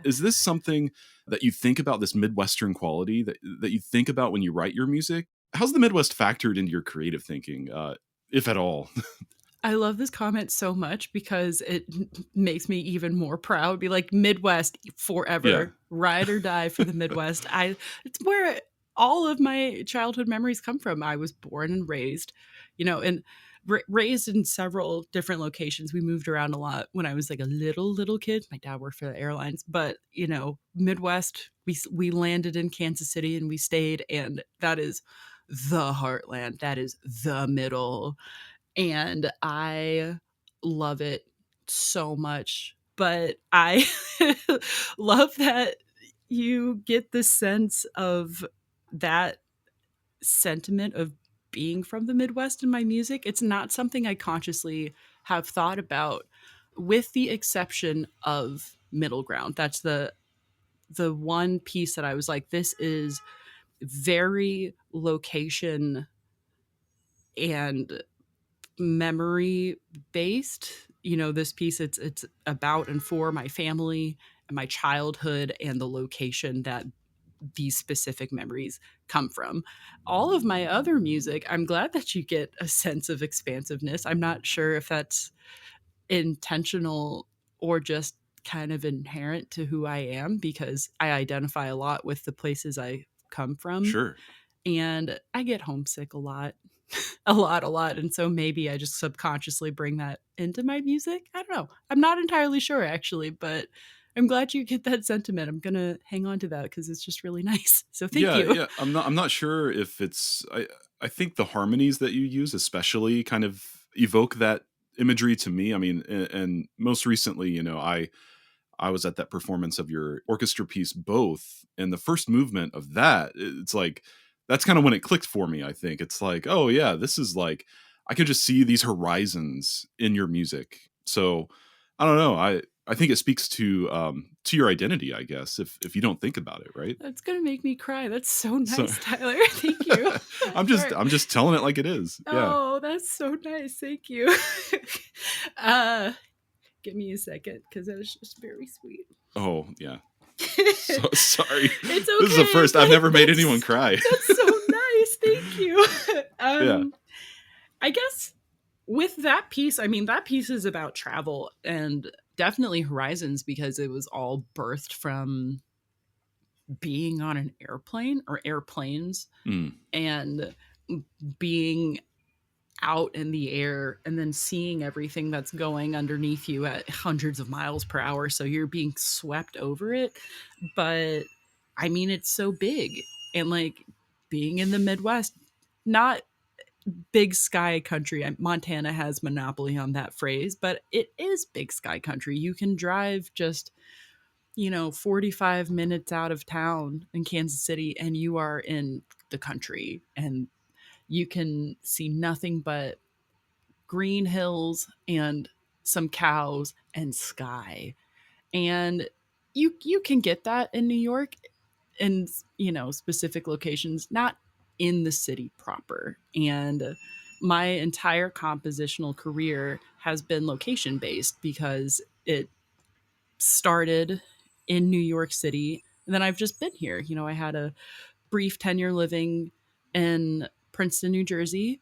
Is this something that you think about, this Midwestern quality that you think about when you write your music? How's the Midwest factored into your creative thinking, if at all? I love this comment so much because it makes me even more proud. Be like, Midwest Yeah. forever, ride or die for the Midwest. It's where all of my childhood memories come from. I was born and raised, and raised in several different locations. We moved around a lot when I was like a little kid. My dad worked for the airlines, but Midwest. We landed in Kansas City and we stayed, and that is the heartland. That is the middle, and I love it so much. But I love that you get the sense of that sentiment of being from the Midwest in my music. It's not something I consciously have thought about, with the exception of Middle Ground. That's the one piece that I was like, this is very location and memory based. This piece, it's about and for my family and my childhood and the location that these specific memories come from. All of my other music, I'm glad that you get a sense of expansiveness. I'm not sure if that's intentional or just kind of inherent to who I am, because I identify a lot with the places I come from, Sure. and I get homesick a lot. a lot. And so maybe I just subconsciously bring that into my music. I don't know. I'm not entirely sure, actually, but I'm glad you get that sentiment. I'm going to hang on to that because it's just really nice. So thank you. Yeah. I'm not sure if it's, I think the harmonies that you use especially kind of evoke that imagery to me. I mean, and most recently, I was at that performance of your orchestra piece, Both, and the first movement of that, it's like, that's kind of when it clicked for me. I think it's like, oh yeah, this is like, I can just see these horizons in your music. So I don't know. I think it speaks to your identity, I guess, if you don't think about it, right? That's going to make me cry. That's so So nice, Tyler. Thank you. I'm just telling it like it is. Yeah. Oh, that's so nice. Thank you. uh, Give me a second, because that was just very sweet. Oh yeah. So sorry. It's okay. This is the first. I've never made anyone cry. That's so nice. Thank you. Yeah. I guess with that piece, I mean, that piece is about travel and definitely horizons, because it was all birthed from being on an airplane or airplanes and being out in the air and then seeing everything that's going underneath you at hundreds of miles per hour. So you're being swept over it. But I mean, it's so big. And like being in the Midwest, not big sky country. Montana has monopoly on that phrase, but it is big sky country. You can drive just 45 minutes out of town in Kansas City and you are in the country, and you can see nothing but green hills and some cows and sky. And you can get that in New York in, specific locations, not in the city proper. And my entire compositional career has been location based, because it started in New York City. And then I've just been here. I had a brief tenure living in Princeton, New Jersey,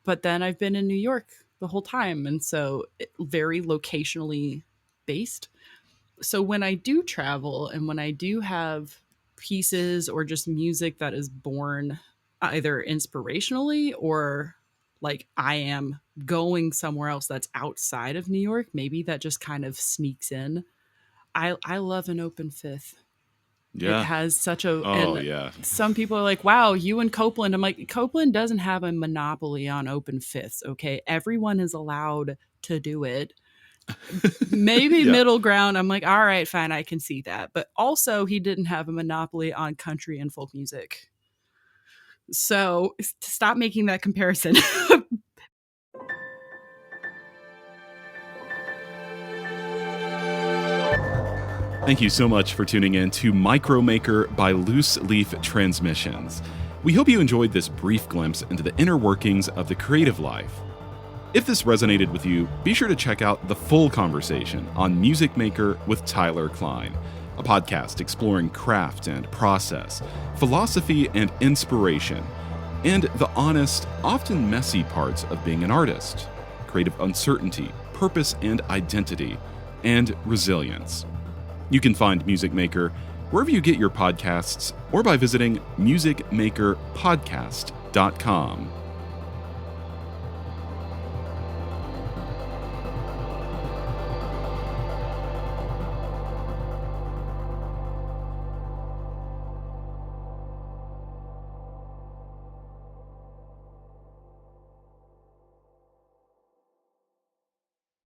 but then I've been in New York the whole time. And so very locationally based. So when I do travel and when I do have pieces or just music that is born either inspirationally or like I am going somewhere else that's outside of New York, maybe that just kind of sneaks in. I love an open fifth. Yeah. It has such a... Oh, and yeah. some people are like, wow, you and Copeland. I'm like, Copeland doesn't have a monopoly on open fifths, okay? Everyone is allowed to do it. Maybe Yeah. Middle Ground, I'm like, all right, fine, I can see that. But also, he didn't have a monopoly on country and folk music. So stop making that comparison. Thank you so much for tuning in to Micromaker by Loose Leaf Transmissions. We hope you enjoyed this brief glimpse into the inner workings of the creative life. If this resonated with you, be sure to check out the full conversation on Music Maker with Tyler Kline. a podcast exploring craft and process, philosophy and inspiration, and the honest, often messy parts of being an artist, creative uncertainty, purpose and identity, and resilience. You can find Music Maker wherever you get your podcasts or by visiting musicmakerpodcast.com.